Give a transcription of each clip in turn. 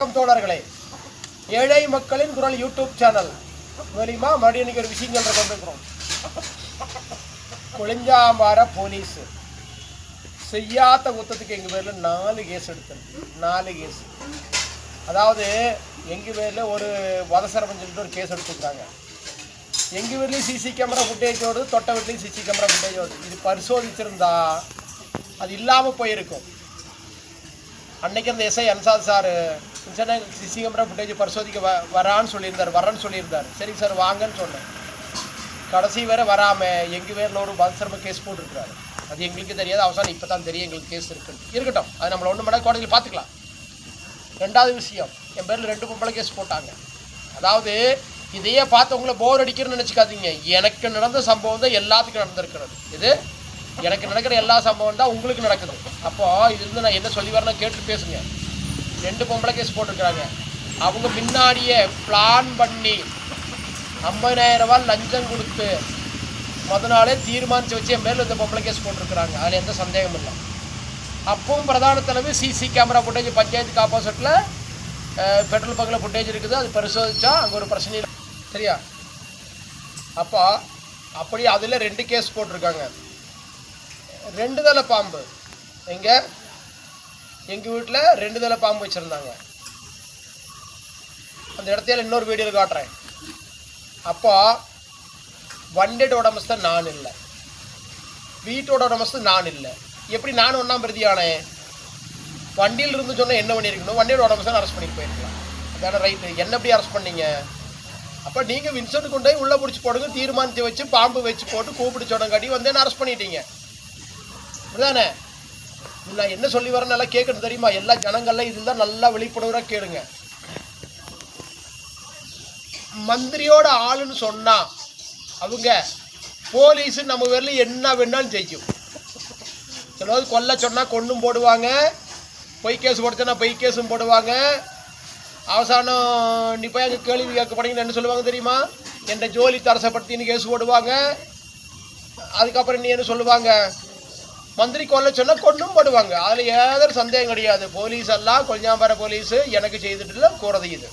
வணக்கம் தோழர்களே, ஏழை மக்களின் குரல் யூடியூப் சேனல் மூலிமா மறுபடியும் இன்னைக்கு ஒரு விஷயங்கள் கொண்டிருக்கிறோம். கொளிஞ்சாம்பாறை போலீஸ் செய்யாத குத்தத்துக்கு எங்கள் பேரில் 4 கேஸ் எடுத்தது. 4 கேஸ். அதாவது எங்கள் பேரில் ஒரு வதசரமன் சொல்லிட்டு ஒரு கேஸ் எடுத்துக்கிறாங்க. எங்கள் வீட்லேயும் சிசி கேமரா ஃபுட்டேஜோடு, தொட்ட வீட்லேயும் சிசி கேமரா ஃபுட்டேஜோடு. இது பரிசோதிச்சிருந்தா அது இல்லாமல் போயிருக்கும். அன்னைக்கு அந்த எஸ்ஐ அன்சாத் சார் சிசி கேமரா ஃபுட்டேஜ் பரிசோதிக்க வரேன்னு சொல்லியிருந்தார். சரிங்க சார் வாங்கன்னு சொன்னேன். கடைசி வேற வராமல் எங்கள் பேரில் ஒரு வதசரம கேஸ் போட்டிருக்கிறாரு. அது எங்களுக்கு தெரியாது, அவசானம் இப்போ தான் தெரியும் எங்களுக்கு கேஸ் இருக்கட்டும். அது நம்மளை ஒன்று மணி கோடையில் பார்த்துக்கலாம். 2வது விஷயம், என் பேரில் 2 பொம்பளை கேஸ் போட்டாங்க. அதாவது இதையே பார்த்தவங்கள போர் அடிக்கிறேன்னு நினச்சிக்காதீங்க. எனக்கு நடந்த சம்பவம் தான் எல்லாத்துக்கும் நடந்திருக்கிறது. இது எனக்கு நடக்கிற எல்லா சம்பவம் தான் உங்களுக்கு நடக்குது. அப்போது இதுலேருந்து நான் என்ன சொல்லி வரேன்னு கேட்டு பேசுங்க. 2 பொம்பளை கேஸ் போட்டிருக்கிறாங்க. அவங்க முன்னாடியே பிளான் பண்ணி 50,000 ரூபாய் லஞ்சம் கொடுத்து நாளே தீர்மானித்து வச்சு என் மேலே இந்த பொம்பளை கேஸ் போட்டிருக்கிறாங்க. அதில் எந்த சந்தேகமும் இல்லை. அப்பவும் பிரதான தலைமை சிசி கேமரா ஃபுட்டேஜ் பஞ்சாயத்துக்கு ஆப்போசிட்டில் பெட்ரோல் பங்கில் ஃபுட்டேஜ் இருக்குது. அது பரிசோதிச்சா அங்கே ஒரு பிரச்சனை இல்லை. சரியா? அப்போ அப்படி அதில் 2 கேஸ் போட்டிருக்காங்க. 2 தலை பாம்பு எங்கள் வீட்டில் 2 தலை பாம்பு வச்சுருந்தாங்க. அந்த இடத்துல இன்னொரு வீடியோவில் காட்டுறேன். அப்போ வண்டியோட உடம்பஸ்த நான் இல்லை, வீட்டோட உடம்பஸ்து நான் இல்லை. எப்படி நான் 1ஆம் பிரதியானே? வண்டியில் இருந்து சொன்னால் என்ன பண்ணியிருக்கணும்? வண்டியோட உடம்பஸ்தான் அரெஸ்ட் பண்ணிட்டு போயிருக்கலாம். அதான ரைட்டு. என்ன எப்படி அரெஸ்ட் பண்ணீங்க? அப்போ நீங்கள் வின்சென்ட் கொண்டு போய் உள்ளே பிடிச்சி போடுங்க தீர்மானத்தை வச்சு பாம்பு வச்சு போட்டு கூப்பிட்டு சொன்னங்காட்டி வந்து என்ன அரெஸ்ட் பண்ணிட்டீங்க. அப்படிதானே? நான் என்ன சொல்லி வரேன் நல்லா கேட்கணும் தெரியுமா? எல்லா ஜனங்கள்லாம் இதில் தான் நல்லா விழிப்புணர்வாக கேளுங்க. மந்திரியோட ஆளுன்னு சொன்னால் அவங்க போலீஸு நம்ம பேரில் என்ன வேணாலும் செய்யும். சிலது கொல்ல சொன்னால் கொன்னும் போடுவாங்க, பொய் கேஸ் போடுச்சோன்னா பொய் கேஸும் போடுவாங்க. அவசானம் நீ போய் அங்கே கேள்வி கேட்கப்படுங்கன்னு என்ன சொல்லுவாங்க தெரியுமா? என்ற ஜோலி தரசப்படுத்தின்னு கேஸ் போடுவாங்க. அதுக்கப்புறம் நீ என்ன சொல்லுவாங்க? மந்திரி கொல்ல சொன்னால் கொன்னும் போடுவாங்க. அதில் ஏதோ சந்தேகம் கிடையாது. போலீஸ் எல்லாம் கொளிஞ்சாம்பாறை போலீஸு எனக்கு செய்துட்டு கூறது. இது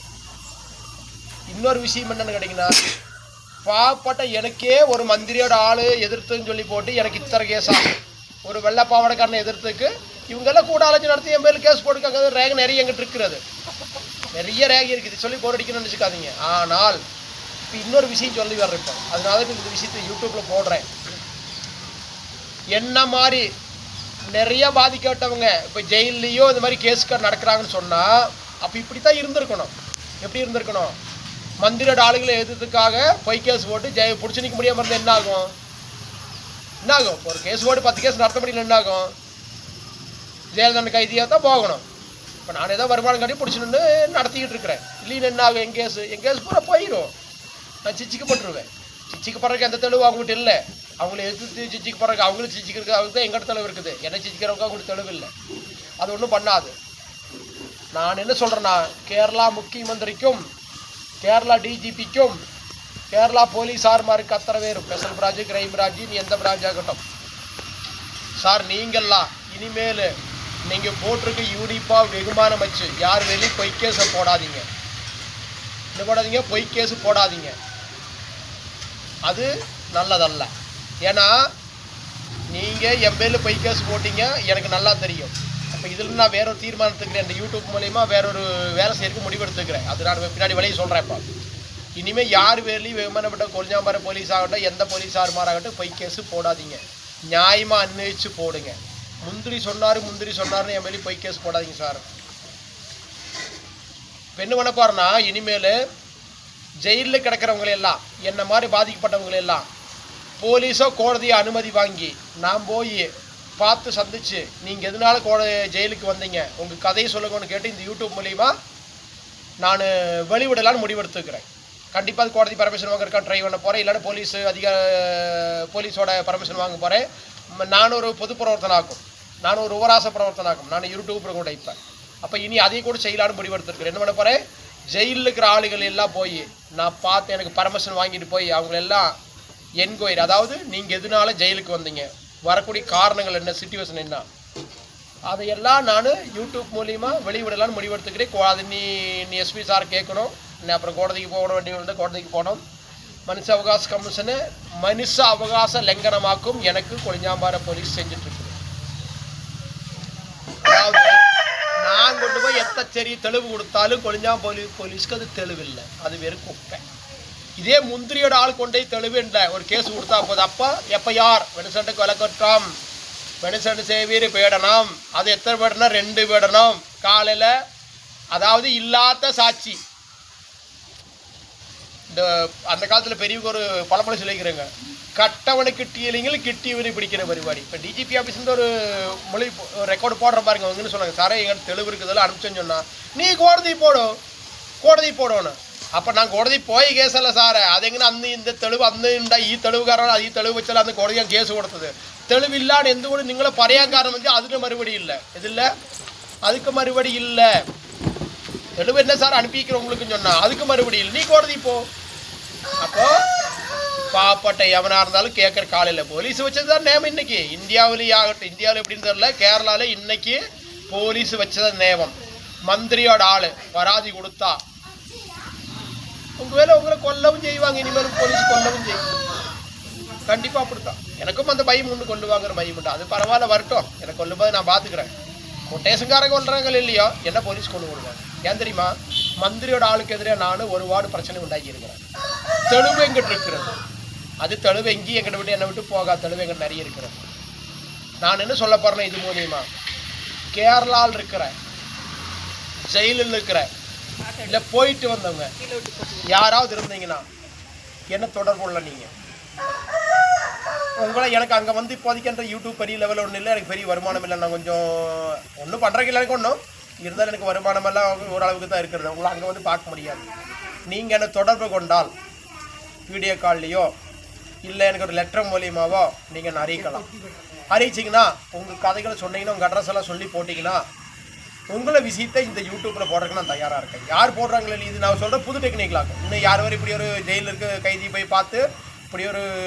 இன்னொரு விஷயம் என்னென்னு கேட்டிங்கன்னா, பாப்பட்ட எனக்கே ஒரு மந்திரியோட ஆள் எதிர்த்துன்னு சொல்லி போட்டு எனக்கு இத்தனை கேஸா ஒரு வெள்ளை பாவடைக்காரனை எதிர்த்துக்கு இவங்கெல்லாம் கூட ஆலோசனை நடத்தி என் பேரில் கேஸ் போட்டுக்காங்க. ரேக நிறைய எங்கிட்ட இருக்கிறது, நிறைய ரேக இருக்குது. சொல்லி போர் அடிக்கணும்னு நினச்சிக்காதீங்க. ஆனால் இப்போ இன்னொரு விஷயம் சொல்லி வர்றேன். அதனால இந்த விஷயத்தை யூடியூப்பில் போடுறேன். என்ன மாதிரி நிறைய பாதிக்கப்பட்டவங்க இப்போ ஜெயிலையோ இந்த மாதிரி கேஸுக்கார் நடக்கிறாங்கன்னு சொன்னால் அப்போ இப்படி தான் இருந்திருக்கணும். எப்படி இருந்திருக்கணும்? மந்திரியோட ஆளுகளை எதிர்த்துக்காக பொய் கேஸ் போட்டு பிடிச்சி நிற்க முடியாமல் இருந்தால் என்ன ஆகும்? ஒரு கேஸ் போட்டு 10 கேஸ் நடத்த முடியல என்ன ஆகும்? ஜெயலலிதா கைதியாக தான் போகணும். இப்போ நான் ஏதோ வருமானம் காட்டி பிடிச்சின்னு நடத்திக்கிட்டு இருக்கிறேன். இல்லைன்னு என்ன ஆகும்? என் கேஸ் பூரா போயிடும். நான் சிச்சிக்கப்பட்டுருவேன். சிச்சிக்கப்படுறதுக்கு எந்த தெளிவு அவங்ககிட்ட இல்லை. அவங்கள எதிர்த்து சிச்சிக்கப்படுறதுக்கு அவங்களும் சிச்சிக்கிறதுக்கு அவங்க தான் எங்கிட்ட தெளிவு இருக்குது. என்ன சிச்சிக்கிறவங்க அவங்களுக்கு தெளிவு இல்லை. அது ஒன்றும் பண்ணாது. நான் என்ன சொல்கிறேன்னா, கேரளா முக்கியமந்திரிக்கும், கேரளா டிஜிபிக்கும், கேரளா போலீஸார்மாருக்கு அத்தனை பேரும் ஸ்பெஷல் பிராஞ்சு, கிரைம் பிராஞ்சு, நீ எந்த பிராஞ்ச் ஆகட்டும் சார், நீங்கள்லாம் இனிமேல் நீங்கள் போட்டிருக்க யூனிஃபார்ம் வெகுமானம் வச்சு யார் வெளியும் பொய் கேஸை போடாதீங்க. என்ன போடாதீங்க? பொய் கேஸு போடாதீங்க. அது நல்லதல்ல. ஏன்னா நீங்கள் என் பேரில் பொய் கேஸ் போட்டீங்க, எனக்கு நல்லா தெரியும். அப்போ இதில் நான் வேறொரு தீர்மானத்துக்கிறேன். இந்த யூடியூப் மூலயமா வேறொரு வேலை செய்யறதுக்கு முடிவெடுத்துக்கிறேன். அது நான் பின்னாடி வழியை சொல்கிறேன். இப்போ இனிமேல் யார் பேர்லையும் வெகுமானப்பட்ட கொளிஞ்சாம்பாறை போலீஸ் ஆகட்டும், எந்த போலீஸார்மாராகட்டும் பொய் கேஸு போடாதீங்க. நியாயமாக அன்வயிச்சு போடுங்க. முந்திரி சொன்னார்னு என் மேலே பொய் கேஸ் போடாதீங்க சார். இப்போ என்ன பண்ண போகிறேன்னா, இனிமேல் ஜெயிலில் கிடக்கிறவங்களையெல்லாம், என்ன மாதிரி பாதிக்கப்பட்டவங்களையெல்லாம் போலீஸோ கோடதியை அனுமதி வாங்கி நான் போய் பார்த்து சந்திச்சு நீங்கள் எதனால ஜெயிலுக்கு வந்தீங்க, உங்கள் கதையை சொல்லுங்கன்னு கேட்டு இந்த யூடியூப் மூலிமா நான் வெளிவிடலான்னு முடிவெடுத்துக்கிறேன். கண்டிப்பாக அது கோடதி பர்மிஷன் வாங்குறதுக்காக ட்ரை பண்ண போகிறேன். இல்லைன்னா போலீஸோட பர்மிஷன் வாங்க போகிறேன். நான் ஒரு பொது பிரவர்த்தனாக்கும், நான் ஒரு உபராச பிரவர்த்தனாக்கும், நான் யூடியூப் கூட இப்போ. அப்போ இனி அதையும் கூட செய்யலான்னு முடிவெடுத்துருக்கிறேன். என்ன பண்ண போகிறேன்? ஜெயிலில் இருக்கிற ஆளுகள் எல்லாம் போய் நான் பார்த்து எனக்கு பர்மிஷன் வாங்கிட்டு போய் அவங்களெல்லாம் என்கொயரி, அதாவது நீங்கள் எதனால ஜெயிலுக்கு வந்தீங்க, வரக்கூடிய காரணங்கள் என்ன, சிச்சுவேஷன் என்ன, அதையெல்லாம் நான் யூடியூப் மூலிமா வெளிவிடலான்னு முடிவெடுத்துக்கிறேன். அது நீ எஸ்பி சார் கேட்கணும். அப்புறம் கோடதிக்கு போக வேண்டிய வந்து கோடதிக்கு போனோம். மனுஷ அவகாச கமிஷனை மனுஷ அவகாச லங்கனமாக்கும் எனக்கு கொளிஞ்சாம்பாறை போலீஸ் செஞ்சுட்ருக்குது. அதாவது நான் கொண்டு போய் எத்தச்சரி தெளிவு கொடுத்தாலும் கொளிஞ்சாம்பாறை போலீஸ்க்கு அது தெளிவில்லை, அது வெறும் குப்பை. இதே முந்திரியோட ஆள் கொண்டே தெளிவுன்ற ஒரு கேஸ் கொடுத்தா போது அப்போ எப்பயார் வெனிசண்டுக்கு விளக்கட்டம் வெனிசண்டு சேவீர் பேடணும். அது எத்தனை பேடனா 2 பேடணும் காலையில். அதாவது இல்லாத சாட்சி. இந்த அந்த காலத்தில் பெரியவங்க ஒரு பழமொழி சொல்லிக்கிறேங்க, கட்டவனுக்கு கிட்டியிலைங்களும் கிட்டியவனை பிடிக்கிற பரிபாடி. இப்போ டிஜிபி ஆஃபீஸ்லேருந்து ஒரு மொழி ரெக்கார்டு போடுற பாருங்க. அவங்கன்னு சொன்னாங்க, சாரே எங்கிட்ட தெளிவு இருக்குதெல்லாம் அனுப்பிச்சேன்னு சொன்னால் நீ கோடதி போடணும். அப்போ நான் கோடதி போய் கேஸ் அல்ல சார், அது எங்கன்னா அந்த இந்த தெளிவு அந்த ഈ തെളിവുകാരൻ ഈ തെളിവ് വെച്ചാൽ അന്ന് കോടതിയാണ് കേസ് കൊടുത്തത്. തെളിവില്ലാണ്ട് എന്തുകൊണ്ട് നിങ്ങളെ പറയാൻ കാരണം വെച്ചാൽ അതിന് മറുപടി ഇല്ല. ഇതില്ല, அதுக்கு மறுபடி இல்லை. தெளிவு என்ன சார் அனுப்பிக்கிறோம் உங்களுக்குன்னு சொன்னால் அதுக்கு மறுபடி இல்லை, நீ கோடதி போ. அப்போ பாப்பட்ட எவனாக இருந்தாலும் கேட்குற காலையில் போலீஸ் வச்சது தான் நேமம். இன்னைக்கு இந்தியாவிலேயே ஆகட்டும், இந்தியாவில் எப்படின்னு தெரியல, கேரளாவில் இன்னைக்கு போலீஸ் வச்சது நேமம். மந்திரியோட ஆள் பராதி கொடுத்தா உங்கள் வேலை உங்களை கொல்லவும் செய்வாங்க. இனிமேல் போலீஸ் கொல்லவும் செய்வாங்க. கண்டிப்பாக அப்படித்தான். எனக்கும் அந்த பயம் உண்டு, கொல்லுவாங்கிற பயம் உண்டு. அது பரவாயில்ல, வரட்டும். எனக்கு கொல்லும்போது நான் பார்த்துக்கிறேன். கொட்டேஷன்காரங்க கொள்றாங்க இல்லையோ என்ன போலீஸ் கொண்டு விடுவாங்க. ஏன் தெரியுமா? மந்திரியோட ஆளுக்கு எதிராக நான் ஒரு வார்டு பிரச்சனை உண்டாக்கி இருக்கிறேன். தெளிவு எங்கிட்ட இருக்கிறது. அது தெளிவு எங்கேயும் எங்கிட்ட விட்டு என்னை விட்டு போகா. தெளிவு எங்கிட்ட நிறைய இருக்கிறது. நான் என்ன சொல்ல போறேன்னா, இது மூலியமா கேரளாவில் இருக்கிற ஜெயிலில் இருக்கிற இல்லை போயிட்டு வந்தவங்க யாராவது இருந்தீங்கன்னா என்ன தொடர்பு கொள்ள. நீங்கள் உங்களை எனக்கு அங்கே வந்து இப்போதைக்குன்ற யூடியூப் பெரிய லெவலில் ஒன்றும் இல்லை, எனக்கு பெரிய வருமானம் இல்லை. நான் கொஞ்சம் ஒன்றும் பண்ணுறதுக்கு இல்லை, எனக்கு ஒன்றும் இருந்தாலும் எனக்கு வருமானமெல்லாம் ஓரளவுக்கு தான் இருக்கிறது. உங்களை அங்கே வந்து பார்க்க முடியாது. நீங்கள் என்னை தொடர்பு கொண்டால் வீடியோ கால்லையோ இல்லை எனக்கு ஒரு லெட்டர் மூலியமாவோ நீங்கள் என்ன அறிவிக்கலாம். அறிவிச்சிங்கன்னா உங்கள் கதைகளை சொன்னீங்கன்னா உங்கள் அட்ரஸ் எல்லாம் சொல்லி போட்டிங்கன்னா உங்களை விஷயத்தை இந்த யூடியூப்பில் போடுறதுக்கு நான் தயாராக இருக்கேன். யார் போடுறாங்களே இது நான் சொல்கிற புது டெக்னிக்கலாகும். இன்னும் யார் வரை இப்படி ஒரு ஜெயிலில் இருக்க கைதி போய் பார்த்து இப்படி ஒரு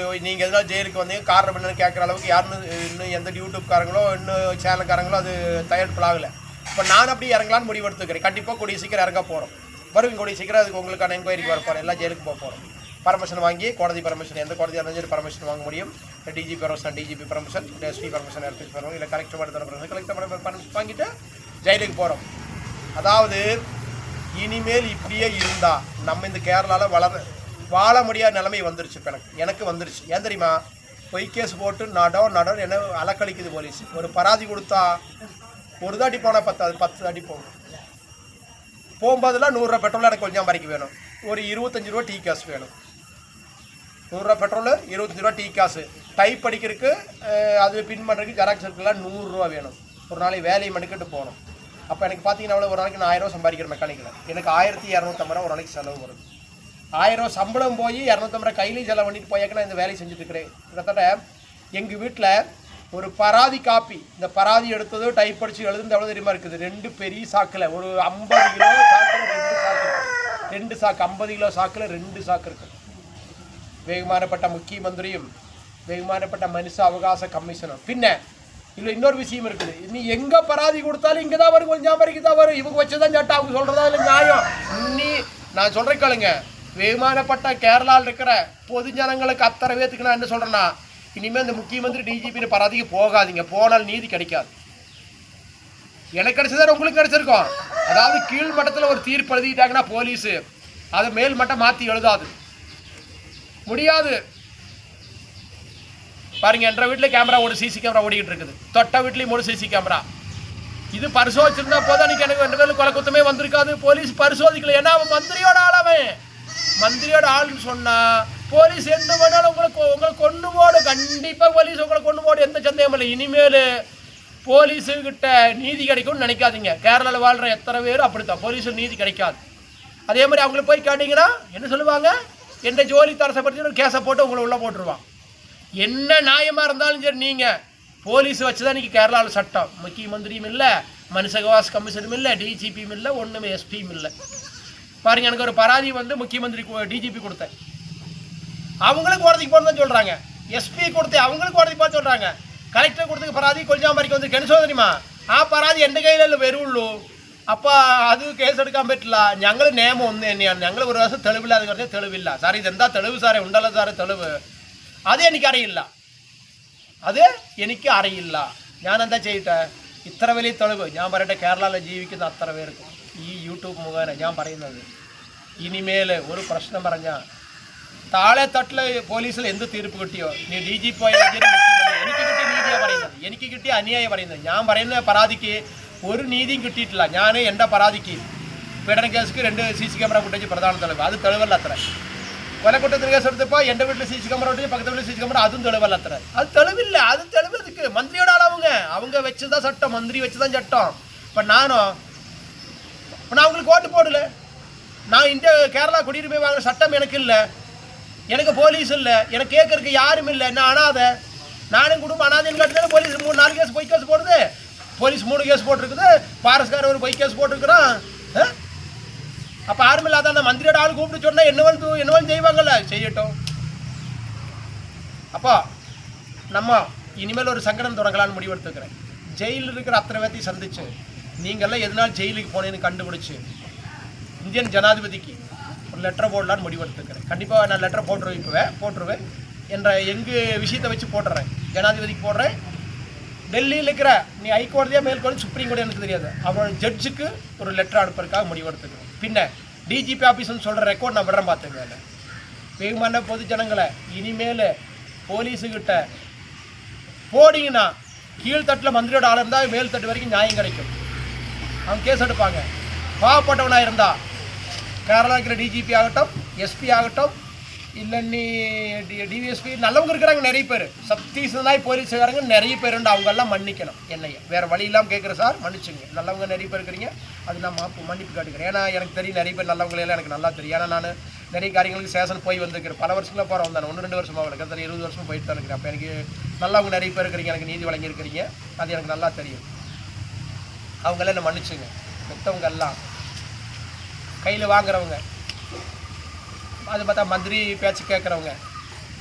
நீங்கள் எதனால் ஜெயிலுக்கு வந்தீங்க காரணம் என்னன்னு கேட்குற அளவுக்கு யாருன்னு இன்னும் எந்த யூடியூப்காரங்களோ இன்னும் சேனல்காரங்களோ அது தயாரிப்புலாகலை. இப்போ நான் அப்படி இறங்கலான்னு முடிவெடுத்துக்கிறேன். கண்டிப்பாக கூடிய சீக்கிரம் இறங்க போகிறோம். வருவீங்க கூடிய சீக்கிரம். அதுக்கு உங்களுக்கான என்கொயரிக்கு வர போகிறேன். எல்லாம் ஜெயிலுக்கு போக போகிறோம். பர்மிஷன் வாங்கி கோடதி பர்மிஷன், எந்த கோடதியாக இருந்தாலும் பர்மிஷன் வாங்க முடியும். டிஜிபி பர்மிஷன், எஸ்பி பர்மிஷன் எடுத்துட்டு போகிறோம். இல்லை கலெக்டர் பர்மிஷன், கலெக்டர் பர்மிஷன் வாங்கிட்டு ஜெயிலுக்கு போகிறோம். அதாவது இனிமேல் இப்படியே இருந்தால் நம்ம இந்த கேரளாவில் வாழ முடியாத நிலைமை வந்துருச்சு. இப்போ எனக்கு வந்துருச்சு. ஏன் தெரியுமா? பொய் கேஸ் போட்டு நட என்ன அலக்கழிக்குது போலீஸ். ஒரு பராதி கொடுத்தா ஒரு தாட்டி போனால் 10 தாட்டி போகும். போகும்போதெல்லாம் 100 ரூபா பெட்ரோல் எனக்கு கொஞ்சம் வரைக்கும் வேணும். ஒரு 25 ரூபா டீ காசு வேணும். 100 ரூபா பெட்ரோலு, 25 ரூபா டீ காசு. டைப் அடிக்கிறதுக்கு அது பின் பண்ணுறதுக்கு ஜெராக்ஸ் இருக்குலாம் 100 ரூபா வேணும். ஒரு நாளைக்கு வேலையை மணிக்கிட்டு போகணும். அப்போ எனக்கு பார்த்தீங்கன்னா ஒரு நாளைக்கு நான் 1000 ரூபா சம்பாதிக்கிறேன் மெக்கானிக்கில். எனக்கு 1250 ரூபா ஒரு நாளைக்கு செலவு வருது. 1000 ரூபா சம்பளம் போய் 250 ரூபா கையிலையும் செலவு பண்ணிட்டு போயாக்க நான் இந்த வேலையை செஞ்சுட்டு இருக்கிறேன். கிட்டத்தட்ட எங்கள் வீட்டில் ஒரு பராதி காப்பி, இந்த பராதி எடுத்தது டைப் அடித்து எழுதுந்து எவ்வளோ தெரியுமா இருக்குது? 2 பெரிய சாக்கில் ஒரு 50 கிலோ சாக்கில் 2 சாக்கு இருக்குது. 2 சாக்கு 50 கிலோ சாக்கில் 2 சாக்கு இருக்குது. வெகுமானப்பட்ட முக்கிய மந்திரியும் வெகுமானப்பட்ட மனுஷ அவகாச கமிஷனும். பின்ன இல்லை இன்னொரு விஷயம் இருக்குது. நீ எங்கே பராதி கொடுத்தாலும் இங்கே தான் வரும், கொஞ்சம் வரைக்கும் தான் வரும். இவங்க வச்சுதான் சட்டம், அவங்க சொல்கிறதா இல்லை நியாயம். நான் சொல்கிறேன் கேளுங்க. வெகுமானப்பட்ட கேரளாவில் இருக்கிற பொது ஜனங்களுக்கு அத்தனை பேத்துக்கு நான் என்ன சொல்கிறேன்னா, இனிமேல் இந்த முக்கியமந்திரி டிஜிபின்னு பராதிக்கு போகாதீங்க. போனால் நீதி கிடைக்காது. எனக்கு கிடைச்சதான் உங்களுக்கு கிடைச்சிருக்கும். அதாவது கீழ் மட்டத்தில் ஒரு தீர்ப்பு எழுதிட்டாங்கன்னா போலீஸு அதை மேல் மட்டம் மாற்றி எழுதாது, முடியாது. பாருங்க, என்ற வீட்டில் கேமரா ஒரு சிசி கேமரா ஓடிக்கிட்டு இருக்குது. தொட்ட வீட்லேயும் ஒரு சிசி கேமரா. இது பரிசோதிச்சிருந்தா போதும். அன்றைக்கி எனக்கு 2 பேரும் கொலை குத்தமே வந்திருக்காது. போலீஸ் பரிசோதிக்கல. ஏன்னா அவன் மந்திரியோட ஆளவன். மந்திரியோட ஆள்னு சொன்னால் போலீஸ் எந்த வேணாலும் உங்களை கொண்டு போடும். கண்டிப்பாக போலீஸ் உங்களை கொண்டு போடும், எந்த சந்தேகம் இல்லை. இனிமேல் போலீஸுக்கிட்ட நீதி கிடைக்கும்னு நினைக்காதீங்க. கேரளாவில் வாழ்கிற எத்தனை பேரும் அப்படித்தான். போலீஸுக்கு நீதி கிடைக்காது. அதே மாதிரி அவங்கள போய் கேட்டிங்கன்னா என்ன சொல்லுவாங்க? எந்த ஜோலி தரசப்படுத்தி ஒரு கேஸை போட்டு உங்களை உள்ளே போட்டுருவான். என்ன நியாயமாக இருந்தாலும் சரி, நீங்கள் போலீஸ் வச்சு தான் இன்றைக்கி கேரளாவில் சட்டம். முக்கிய மந்திரியும் இல்லை, மனுஷ அவகாச கமிஷனும் இல்லை, டிஜிபியும் இல்லை, ஒன்றுமே எஸ்பியும் இல்லை. பாருங்கள், எனக்கு ஒரு பராதி வந்து முக்கிய மந்திரி டிஜிபி கொடுத்தேன். அவங்களும் கோடதிக்கு போகணும் தான் சொல்கிறாங்க. எஸ்பி கொடுத்து அவங்களும் கோடதிக்கு போக சொல்கிறாங்க. கலெக்டர் கொடுத்துக்கு பராதி கொல்லியாம்பரிக்கு வந்து என்ன சொல்ல தெரியுமா? ആ പരാതി എൻ്റെ കയ്യിലല്ലേ വരുള്ളൂ. അപ്പോൾ അത് കേസെടുക്കാൻ പറ്റില്ല. ഞങ്ങൾ നിയമം ഒന്ന് തന്നെയാണ്. ഞങ്ങൾ ഒരു ദിവസം തെളിവില്ല എന്ന് പറഞ്ഞാൽ തെളിവില്ല. സാറേ ഇതെന്താ തെളിവ് സാറേ? ഉണ്ടല്ലോ സാറേ തെളിവ്. അത് എനിക്കറിയില്ല, അത് എനിക്ക് അറിയില്ല. ഞാൻ എന്താ ചെയ്യട്ടെ? ഇത്ര വലിയ തെളിവ് ഞാൻ പറയട്ടെ, കേരളത്തിൽ ജീവിക്കുന്ന അത്ര പേർക്കും ഈ യൂട്യൂബ് മുഖേന ഞാൻ പറയുന്നത്, ഇനിമേൽ ഒരു പ്രശ്നം പറഞ്ഞാൽ താഴെ തട്ടിൽ പോലീസിൽ എന്ത് തീർപ്പ് കിട്ടിയോ, നീ DGP എനിക്ക് കിട്ടിയ നീതിയാണ് പറയുന്നത്, എനിക്ക് കിട്ടിയ അന്യായം പറയുന്നത്. ഞാൻ പറയുന്ന പരാതിക്ക് ഒരു നീതിയും കിട്ടിയിട്ടില്ല. ഞാൻ എൻ്റെ പരാതിക്ക് പീഡന കേസിക്ക് 2 CC ക്യാമറ ഫുട്ടേജ് പ്രധാന തെളിവ്, അത് തെളിവല്ല അത്ര. കൊലക്കുറ്റത്തിന് കേസ് എടുത്തപ്പോൾ എൻ്റെ വീട്ടിൽ CC ക്യാമറ ഫുട്ടേജ്, പക്കത്തെ വീട്ടിൽ CC ക്യാമറ, അതും തെളിവല്ല അത്ര. அது தெளிவில்ல, அது தெளிவு இருக்கு. மந்திரியோட அவங்க வச்சுதான் சட்டம், மந்திரி வச்சுதான் சட்டம். இப்போ நான் அவங்களுக்கு ஓட்டு போடல. நான் இந்த கேரளா குடியுரிமை வாங்கின சட்டம் எனக்கு இல்லை, எனக்கு போலீஸ் இல்லை, எனக்கு கேட்கறதுக்கு யாரும் இல்லை. நான் அனாதை, நானும் குடும்பம் அனாதைன்னு கட்டினாலும் போலீஸ் 3-4 கேஸ் பொய் கேஸ் போடுது. போலீஸ் 3 கேஸ் போட்டிருக்குது, பாரஸ்கார் ஒரு பொய் கேஸ் போட்டிருக்கிறான். அப்போ யாரும் இல்லாத அந்த மந்திரியோட ஆள் கூப்பிட்டு சொன்னால் என்னவெல்லாம் செய்வாங்கல்ல, செய்யட்டும். அப்போ நம்ம இனிமேல் ஒரு சங்கடம் தொடங்கலான்னு முடிவெடுத்துக்கிறேன். ஜெயிலில் இருக்கிற அத்தனை பேர்த்தையும் சந்திச்சு, நீங்கள்லாம் எதனால் ஜெயிலுக்கு போனேன்னு கண்டுபிடிச்சி இந்தியன் ஜனாதிபதிக்கு ஒரு லெட்டரை போடலான்னு முடிவெடுத்துக்கிறேன். கண்டிப்பாக நான் லெட்டரை போட்டுருவேன் என்ற எங்கள் விஷயத்தை வச்சு போட்டுறேன். ஜனாதிபதிக்கு போடுறேன். டெல்லியில் இருக்கிற நீ ஹைகோர்ட்டியாக மேல்கோர்ட் சுப்ரீம் கோர்ட் எனக்கு தெரியாது, அவனோட ஜட்ஜுக்கு ஒரு லெட்டர் அனுப்புறதுக்காக முடிவெடுத்துக்கிறேன். பின்ன DGP ஆஃபீஸ்ன்னு சொல்கிற ரெக்கார்ட் நான் விடுறேன் பார்த்துக்கல. வேகமான பொது ஜனங்களை இனிமேல் போலீஸுக்கிட்ட போடிங்கன்னா கீழ்த்தட்டில் மந்திரியோட ஆள் இருந்தால் மேல் தட்டு வரைக்கும் நியாயம் கிடைக்கும். அவங்க கேஸ் எடுப்பாங்க. பாவப்பட்டவனாக இருந்தால் கேரளா இருக்கிற DGP ஆகட்டும், SP ஆகட்டும், இல்லை நீ DVSP நல்லவங்க இருக்கிறாங்க நிறைய பேர், சக்திசனாய் போலீஸுக்காரங்க நிறைய பேர் உண்டு. அவங்கெல்லாம் மன்னிக்கணும் என்னைய, வேறு வழி இல்லாமல் கேட்குறேன் சார், மன்னிச்சுங்க. நல்லவங்க நிறைய பேர் இருக்கிறீங்க, அது நான் மன்னிப்பு காட்டுக்கிறேன். ஏன்னா எனக்கு தெரியும் நிறைய பேர் நல்லவங்களெல்லாம் எனக்கு நல்லா தெரியும். ஏன்னா நான் நிறைய காரியங்களுக்கு சேஷன் போய் வந்துருக்கிறேன். பல வருஷங்களாக போகிறோம் தான், 1-2 வருஷமாக கிட்டத்தட்ட 20 வருஷமாக போயிட்டு தான் இருக்கிறேன். அப்போ எனக்கு நல்லவங்க நிறைய பேர் இருக்கிறீங்க, எனக்கு நீதி வழங்கியிருக்கிறீங்க, அது எனக்கு நல்லா தெரியும். அவங்களாம் என்னை மன்னிச்சுங்க. மற்றவங்க எல்லாம் கையில் வாங்குறவங்க, அது பார்த்தா மந்திரி பேச்சு கேட்குறவங்க,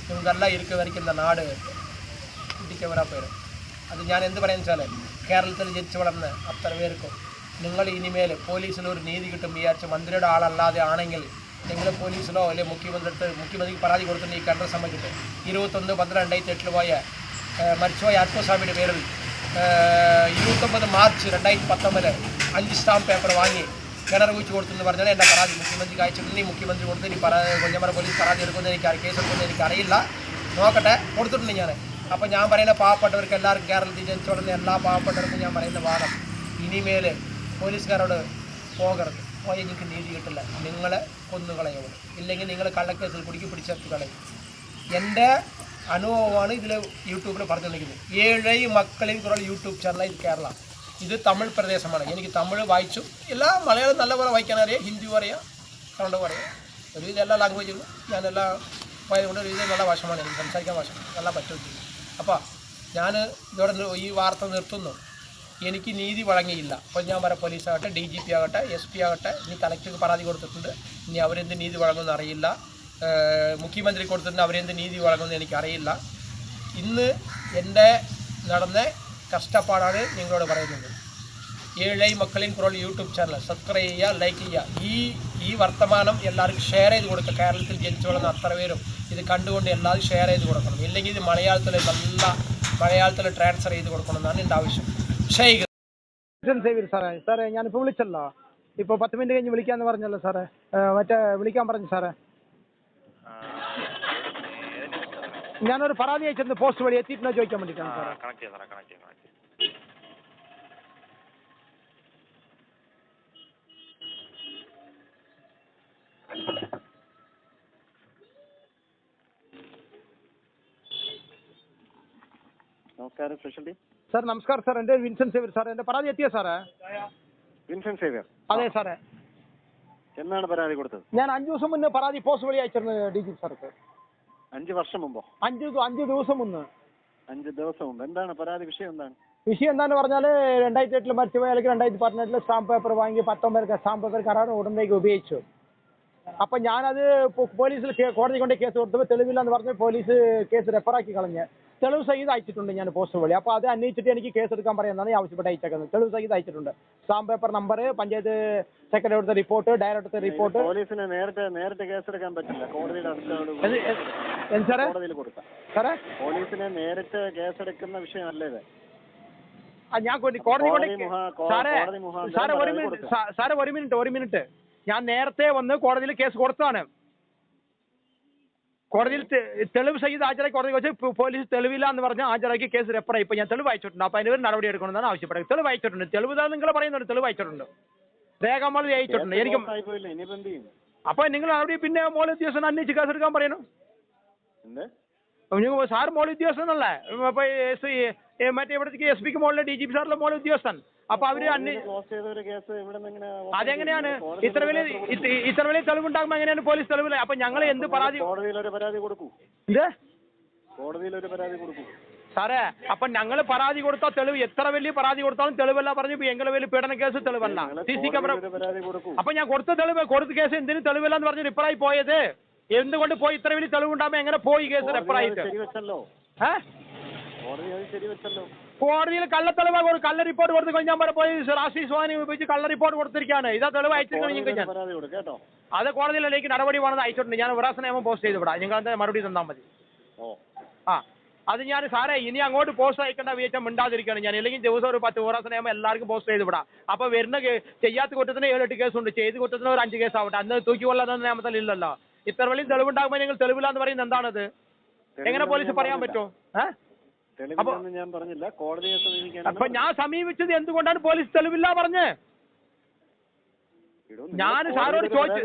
இவங்கெல்லாம் இருக்க வரைக்கும் இந்த നാട് ഇടിക്കവരാ പേര്. അത് ഞാൻ എന്ത് പറയാൻ വെച്ചാൽ കേരളത്തിൽ ജനിച്ചു വളർന്ന് അത്ര പേർക്കും നിങ്ങൾ ഇനിമേൽ പോലീസിൽ ഒരു നീതി കിട്ടും വിചാരിച്ച് മന്ത്രിയുടെ ആളല്ലാതെ ആണെങ്കിൽ നിങ്ങൾ പോലീസിലോ അല്ലെങ്കിൽ മുഖ്യമന്ത്രിക്ക് പരാതി കൊടുത്തിട്ട് ഈ കണ്ട സമയത്ത് 21/12/2008 പോയ മരിച്ചുപോയ ആത്മസ്വാമിയുടെ പേരിൽ 29 മാർച്ച് 2019 5 സ്റ്റാമ്പ് പേപ്പർ വാങ്ങി കിണർ കുഴിച്ച് കൊടുത്തെന്ന് പറഞ്ഞാൽ എൻ്റെ പരാതി മുഖ്യമന്ത്രിക്ക് അയച്ചിട്ടുണ്ട്. മുഖ്യമന്ത്രി കൊടുത്ത് ഇനി കൊഞ്ചമര പോലീസ് പരാതി എടുക്കുമെന്ന് എനിക്ക് കേസ് എടുക്കുമെന്ന് എനിക്കറിയില്ല, നോക്കട്ടെ. കൊടുത്തിട്ടുണ്ട് ഞാൻ. അപ്പോൾ ഞാൻ പറയുന്ന പാവപ്പെട്ടവർക്ക് എല്ലാവർക്കും കേരളത്തിൽ ജനിച്ചു വളർന്ന എല്ലാ പാവപ്പെട്ടവർക്കും ഞാൻ പറയുന്ന വാദം, ഇനിമേൽ പോലീസുകാരോട് പോകരുത്. പോയാൽ എനിക്ക് നീതി കിട്ടില്ല, നിങ്ങളെ കൊന്നുകളയോട്, ഇല്ലെങ്കിൽ നിങ്ങൾ കള്ളക്കേസിൽ കുടുക്കി പിടിച്ചെടുത്ത് കളയും. എൻ്റെ അനുഭവമാണ് ഇതിൽ യൂട്യൂബിൽ പറഞ്ഞുകൊണ്ടിരിക്കുന്നത്. 7 മക്കളിൻ കുറവ് യൂട്യൂബ് ചാനലാണ് ഇത്. കേരള ഇത് തമിഴ് പ്രദേശമാണ്. എനിക്ക് തമിഴ് വായിച്ചു, എല്ലാ മലയാളം നല്ലപോലെ വായിക്കാൻ അറിയാം, ഹിന്ദി പറയാം, കന്നഡ പറയാം, ഒരു ഇത് എല്ലാ ലാംഗ്വേജും ഞാനെല്ലാം പോയതുകൊണ്ട് ഒരു ഇത് നല്ല ഭാഷമാണ് എനിക്ക് സംസാരിക്കാൻ, ഭാഷ നല്ല പറ്റും. അപ്പോൾ ഞാൻ ഇതോടെ ഈ വാർത്ത നിർത്തുന്നു. എനിക്ക് നീതി വഴങ്ങിയില്ല. അപ്പോൾ ഞാൻ പറയാം, പോലീസാകട്ടെ, DGP ആകട്ടെ, SP ആകട്ടെ, ഇനി കളക്ടർക്ക് പരാതി കൊടുത്തിട്ടുണ്ട്, ഇനി അവരെന്ത് നീതി വഴങ്ങുമെന്ന് അറിയില്ല. മുഖ്യമന്ത്രി കൊടുത്തിട്ടുണ്ട്, അവരെന്ത് നീതി വഴങ്ങുമെന്ന് എനിക്കറിയില്ല. ഇന്ന് എൻ്റെ നടന്ന കഷ്ടപ്പാടാണ് നിങ്ങളോട് പറയുന്നത്. 7 മക്കളിൻ കുറൾ യൂട്യൂബ് ചാനൽ സബ്സ്ക്രൈബ് ചെയ്യുക, ലൈക്ക് ചെയ്യുക. ഈ വർത്തമാനം എല്ലാവർക്കും ഷെയർ ചെയ്ത് കൊടുക്കുക. കേരളത്തിൽ ജനിച്ചു വളർന്ന അത്ര പേരും ഇത് കണ്ടുകൊണ്ട് എല്ലാവരും ഷെയർ ചെയ്ത് കൊടുക്കണം. ഇല്ലെങ്കിൽ ഇത് മലയാളത്തിൽ ട്രാൻസ്ഫർ ചെയ്ത് കൊടുക്കണം എന്നാണ് എൻ്റെ ആവശ്യം. സാറേ ഞാനിപ്പോൾ വിളിച്ചല്ലോ, ഇപ്പോൾ 10 മിനിറ്റ് കഴിഞ്ഞ് വിളിക്കാമെന്ന് പറഞ്ഞല്ലോ സാറേ, മറ്റേ വിളിക്കാൻ പറഞ്ഞു സാറേ. ഞാനൊരു പരാതി അയച്ചിരുന്നു, പോസ്റ്റ് വഴി എത്തിയിട്ടുണ്ടോ ചോദിക്കാൻ വേണ്ടിയിട്ടാണ് സാറേ. നമസ്കാരം സ്പെഷ്യൽ സാർ. നമസ്കാരം സാർ, എൻ്റെ വിൻസെന്റ് സേവ്യർ സാർ. എൻ്റെ പരാതി എത്തിയോ സാറേ? Vincent Xavier? അതെ സാറേ. എന്നാണ് പരാതി കൊടുത്തത്? ഞാൻ 5 ദിവസം മുന്നേ പരാതി പോസ്റ്റ് വഴി അയച്ചിരുന്നു DGP സാർക്ക്. 5 വർഷം മുമ്പോ? 5 ദിവസം മുന്നേ. 5 ദിവസം മുമ്പ്. എന്താണ് പരാതി? വിഷയം എന്താണ്? വിഷയം എന്താണെന്ന് പറഞ്ഞാൽ 2008 മരിച്ചുപോയ അല്ലെങ്കിൽ 2018 സ്റ്റാമ്പ് പേപ്പർ വാങ്ങി 19 സ്റ്റാമ്പ് പേപ്പർ കരാർ ഉടനേക്ക് ഉപയോഗിച്ചു. അപ്പം ഞാനത് പോലീസിൽ കോടതി കൊണ്ട് കേസ് കൊടുത്തപ്പോൾ തെളിവില്ലെന്ന് പറഞ്ഞ് പോലീസ് കേസ് റെഫറാക്കി കളഞ്ഞ്. തെളിവ് സഹിതം അയച്ചിട്ടുണ്ട് ഞാൻ പോസ്റ്റ് വഴി. അപ്പോൾ അത് അന്വേഷിച്ചിട്ട് എനിക്ക് കേസ് എടുക്കാൻ പറയാമെന്നാണ് ഞാൻ ആവശ്യപ്പെട്ട് അയച്ചേക്കുന്നത്. തെളിവ് സഹിതം അയച്ചിട്ടുണ്ട്. Stamp paper number, panchayat secretary എടുത്ത റിപ്പോർട്ട്, ഡയറക്ടർ റിപ്പോർട്ട്. പോലീസിന് നേരിട്ട് കേസെടുക്കാൻ പറ്റില്ല, കോടതിയുടെ കോടതിയിൽ കൊടുക്കാം സാറേ. പോലീസിനെ നേരിട്ട് കേസെടുക്കുന്ന വിഷയമല്ല ഇത്. ഞാൻ സാറേ ഒരു മിനിറ്റ് ഞാൻ നേരത്തെ വന്ന് കോടതിയിൽ കേസ് കൊടുത്തതാണ്. കോടതിയിൽ തെളിവ് സഹിതം ഹാജരാക്കി കോടതി വെച്ച് പോലീസ് തെളിവില്ല എന്ന് പറഞ്ഞ് ഹാജരാക്കി കേസ് റെഫറായി. ഇപ്പൊ ഞാൻ തെളിവ് അയച്ചിട്ടുണ്ട്. അപ്പൊ അതിന് നടപടി എടുക്കണമെന്നാണ് ആവശ്യപ്പെടുന്നത്. തെളിവ് അയച്ചിട്ടുണ്ട്. തെളിവ് നിങ്ങൾ പറയുന്നുണ്ട്, തെളിവ് അയച്ചിട്ടുണ്ട്, രേഖാമൂലം അയച്ചിട്ടുണ്ട്. എനിക്ക് അപ്പൊ നിങ്ങൾ നടപടി പിന്നെ മോൾ ഉദ്യോഗസ്ഥൻ അന്വേഷിച്ച് കേസ് എടുക്കാൻ പറയണം. സാർ മോൾ ഉദ്യോഗസ്ഥനല്ലേ? അപ്പൊ മറ്റേ ഇവിടത്തേക്ക് എസ് പിക്ക് മോളിലെ DGP സാറിലെ മോൾ ഉദ്യോഗസ്ഥൻ. അപ്പൊ അവര് അതെങ്ങനെയാണ് ഇത്ര വലിയ തെളിവുണ്ടാകുമ്പോ എങ്ങനെയാണ് പോലീസ് തെളിവില്ല? അപ്പൊ ഞങ്ങൾ എന്ത് പരാതി സാറേ? അപ്പൊ ഞങ്ങൾ പരാതി കൊടുത്താൽ തെളിവ് എത്ര വലിയ പരാതി കൊടുത്താലും തെളിവല്ല പറഞ്ഞു. എങ്ങനെ വലിയ പീഡന കേസ് തെളിവല്ല, CC ക്യാമറ. അപ്പൊ ഞാൻ കൊടുത്ത കേസ് എന്തിനും തെളിവില്ല എന്ന് പറഞ്ഞ് റിപ്പറായി പോയത് എന്തുകൊണ്ട് പോയി? ഇത്ര വലിയ തെളിവുണ്ടാകുമ്പോ എങ്ങനെ പോയി കേസ് റെഫറായിട്ട്? കോടതിയിൽ കള്ളത്തെളിവ് കള്ള റിപ്പോർട്ട് കൊടുത്തു കഴിഞ്ഞാൽ പോയി രാഷ്ട്രീയ സ്വാധീനം ഉപയോഗിച്ച് കള്ള റിപ്പോർട്ട് കൊടുത്തിരിക്കുകയാണ്. ഇതാ തെളിവ് അയച്ചിരിക്കണം. അത് കോടതിയിലേക്ക് നടപടി വേണമെന്ന് അയച്ചിട്ടുണ്ട്. ഞാൻ വിറാസ നിയമം പോസ്റ്റ് ചെയ്ത് വിടാം. നിങ്ങൾ എന്താ മറുപടി തന്നാൽ മതി. അത് ഞാൻ സാറേ ഇനി അങ്ങോട്ട് പോസ്റ്റ് അയക്കേണ്ട വീഴ്ച മിണ്ടാതിരിക്കുകയാണ് ഞാൻ. അല്ലെങ്കിൽ ദിവസം ഒരു 10 വിറാസ നിയമം എല്ലാവർക്കും പോസ്റ്റ് ചെയ്ത് വിടാം. അപ്പൊ വരുന്ന ചെയ്യാത്ത കുറ്റത്തിന് 7-8 കേസുണ്ട്, ചെയ്ത് കുറ്റത്തിന് ഒരു 5 കേസ് ആവട്ടെ. അന്ന് തൂക്കിക്കൊള്ളാൻ നിയമത്തിൽ ഇല്ലല്ലോ. ഇത്ര വലിയ തെളിവുണ്ടാകുമ്പോൾ നിങ്ങൾ തെളിവില്ല എന്ന് പറയുന്നത് എന്താണത്? എങ്ങനെ പോലീസ് പറയാൻ പറ്റുമോ? അപ്പൊ ഞാൻ സമീപിച്ചത് എന്തുകൊണ്ടാണ് പോലീസ് തെളിവില്ല പറഞ്ഞ്? ഞാൻ സാറോട് ചോദിച്ചു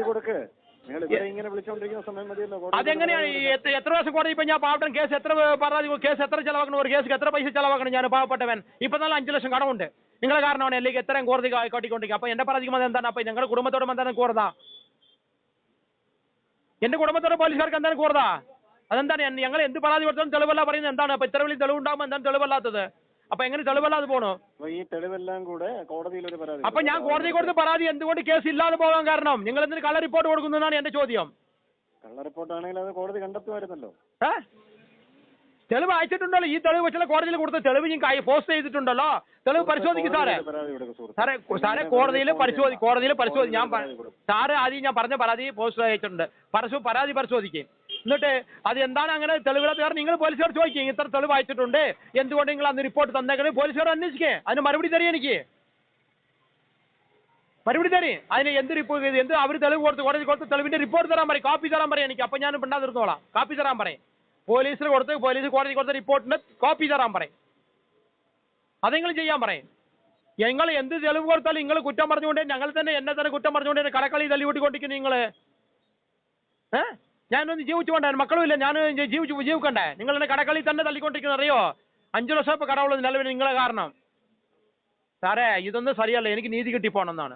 അതെങ്ങനെയാണ്? എത്ര വർഷം കോടതി? ഇപ്പൊ ഞാൻ പാവപ്പെട്ടൻ കേസ് എത്ര ചെലവാക്കണം? ഒരു കേസ് എത്ര പൈസ ചെലവാക്കണം? ഞാൻ പാവപ്പെട്ടവൻ. ഇപ്പൊ നല്ല 5 ലക്ഷം കടമുണ്ട്. നിങ്ങളെ കാരണമാണ് അല്ലെങ്കിൽ എത്രയും കോടതി കാട്ടിക്കൊണ്ടിരിക്കുക. അപ്പൊ എന്റെ പരാതിക്ക് എന്താണ്? അപ്പൊ ഞങ്ങളുടെ കുടുംബത്തോട് എന്താണ് കോടതാ? എന്റെ കുടുംബത്തോടെ പോലീസുകാർക്ക് എന്താണ് കോടതാ? അതെന്താണ്? ഞങ്ങൾ എന്ത് പരാതി കൊടുത്താലും തെളിവല്ല പറയുന്നത് എന്താണ്? അപ്പൊ ഇത്ര വലിയ തെളിവുണ്ടാകുമ്പോൾ എന്താണ് തെളിവല്ലാത്തത്? അപ്പൊ എങ്ങനെ തെളിവല്ലാതെ പോണോ? ഈ തെളിവെല്ലാം കൂടെ കോടതിയിൽ ഒരു പരാതി. അപ്പൊ ഞാൻ കോടതി കൊടുത്ത പരാതി എന്തുകൊണ്ട് കേസ് ഇല്ലാതെ പോകാൻ കാരണം? നിങ്ങൾ എന്തിന് കള്ള റിപ്പോർട്ട് കൊടുക്കുന്നതാണ് എന്റെ ചോദ്യം. കള്ള റിപ്പോർട്ട് ആണെങ്കിൽ അത് കോടതി കണ്ടെത്തുമായിരുന്നല്ലോ. തെളിവ് അയച്ചിട്ടുണ്ടല്ലോ. ഈ തെളിവ് വെച്ചാൽ കോടതിയിൽ കൊടുത്ത തെളിവ് ഞാൻ പോസ്റ്റ് ചെയ്തിട്ടുണ്ടല്ലോ. തെളിവ് പരിശോധിക്കും സാറേ. കോടതിയിൽ പരിശോധിക്കും. ഞാൻ സാറ് ആദ്യം ഞാൻ പറഞ്ഞ പരാതി പോസ്റ്റ് അയച്ചിട്ടുണ്ട്. പരാതി പരിശോധിക്കും. എന്നിട്ട് അത് എന്താണ് അങ്ങനെ തെളിവില്ലാത്ത കാരണം നിങ്ങൾ പോലീസുകാർ ചോദിക്കും ഇത്ര തെളിവ് അയച്ചിട്ടുണ്ട്, എന്തുകൊണ്ട് നിങ്ങൾ അന്ന് റിപ്പോർട്ട് തന്നേക്കണേ? പോലീസുകാർ അന്വേഷിക്കേ, അതിന് മറുപടി തരും. എനിക്ക് മറുപടി തരും. അതിന് എന്ത് റിപ്പോർട്ട്, എന്ത് അവർ തെളിവ് കോടതി കൊടുത്ത് തെളിവിന്റെ റിപ്പോർട്ട് തരാൻ പറയും, കാപ്പി തരാൻ പറയും എനിക്ക്. അപ്പം ഞാൻ പിണ്ടാതിരുന്നോളാം. കാപ്പി തരാൻ പറയും. പോലീസ് കോടതി കൊടുത്ത റിപ്പോർട്ടിന് കോപ്പി തരാൻ പറയും. അതെങ്കിലും ചെയ്യാൻ പറയും. നിങ്ങൾ എന്ത് തെളിവ് കൊടുത്താലും നിങ്ങൾ കുറ്റം പറഞ്ഞുകൊണ്ട് എന്നെ തന്നെ കുറ്റം പറഞ്ഞുകൊണ്ട് കടക്കളി തല്ലി കൂട്ടിക്കൊണ്ടിരിക്കുന്നു നിങ്ങൾ. ഞാനൊന്ന് ജീവിച്ചു കൊണ്ടേ, മക്കളും ഇല്ല, ഞാൻ ജീവിക്കണ്ടേ? നിങ്ങൾ എന്നെ കടക്കളി തന്നെ തല്ലിക്കൊണ്ടിരിക്കുന്നത് അറിയോ? 5 ലക്ഷം ഇപ്പൊ കടവുള്ളത് നിലവിൽ നിങ്ങളെ കാരണം. സാറേ ഇതൊന്നും ശരിയല്ല. എനിക്ക് നീതി കിട്ടിപ്പോണമെന്നാണ്.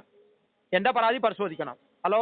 എന്റെ പരാതി പരിശോധിക്കണം. ഹലോ.